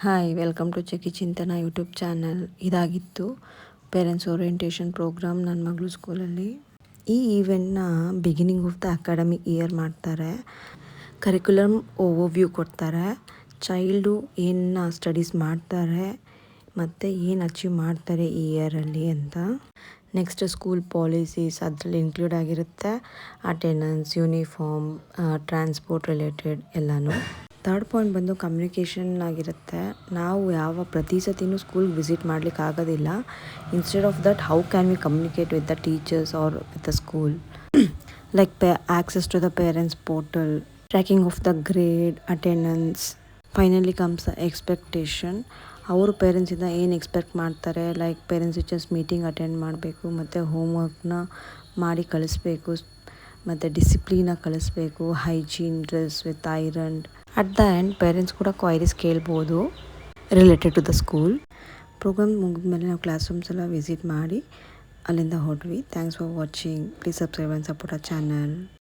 Hi welcome to Chaki Chintana YouTube channel. ಇದಾಗಿತ್ತು parents orientation program ನನ್ನ ಮಗಳು ಸ್ಕೂಲಲ್ಲಿ. ಈ ಈವೆಂಟ್ನ beginning of the academic year ಮಾಡ್ತಾರೆ. ಕರಿಕ್ಯುಲಮ್ ಓವರ್ವ್ಯೂ ಕೊಡ್ತಾರೆ, ಚೈಲ್ಡು ಏನು ಸ್ಟಡೀಸ್ ಮಾಡ್ತಾರೆ ಮತ್ತು ಏನು ಅಚೀವ್ ಮಾಡ್ತಾರೆ ಈ ಇಯರಲ್ಲಿ ಅಂತ. ನೆಕ್ಸ್ಟ್ ಸ್ಕೂಲ್ ಪಾಲಿಸೀಸ್ ಅದರಲ್ಲಿ ಇನ್ಕ್ಲೂಡ್ ಆಗಿರುತ್ತೆ, ಅಟೆಂಡೆನ್ಸ್, ಯೂನಿಫಾರ್ಮ್, ಟ್ರಾನ್ಸ್ಪೋರ್ಟ್ ರಿಲೇಟೆಡ್ ಎಲ್ಲನೂ. ಥರ್ಡ್ ಪಾಯಿಂಟ್ ಬಂದು ಕಮ್ಯುನಿಕೇಷನ್ ಆಗಿರುತ್ತೆ. ನಾವು ಪ್ರತಿ ಸತಿನೂ ಸ್ಕೂಲ್ಗೆ ವಿಸಿಟ್ ಮಾಡ್ಲಿಕ್ಕೆ ಆಗೋದಿಲ್ಲ. Instead of that how can we communicate with the teachers or with the school, like access to the parents portal, tracking of the grade, attendance. Finally comes expectation. ಅವರು ಪೇರೆಂಟ್ಸಿಂದ ಏನು ಎಕ್ಸ್ಪೆಕ್ಟ್ ಮಾಡ್ತಾರೆ, like parents teachers meeting attend ಮಾಡಬೇಕು ಮತ್ತು ಹೋಮ್ವರ್ಕ್ನ ಮಾಡಿ ಕಳಿಸ್ಬೇಕು ಮತ್ತು ಡಿಸಿಪ್ಲೀನಾಗಿ ಕಳಿಸ್ಬೇಕು, hygiene, dress with iron. At the end parents ಕೂಡ ಕ್ವೈರೀಸ್ ಕೇಳ್ಬೋದು related to the school. Program ಮುಗಿದ್ಮೇಲೆ ನಾವು ಕ್ಲಾಸ್ ರೂಮ್ಸ್ ಎಲ್ಲ ವಿಸಿಟ್ ಮಾಡಿ ಅಲ್ಲಿಂದ ಹೊರಟ್ವಿ. Thanks for watching. Please subscribe and support our channel.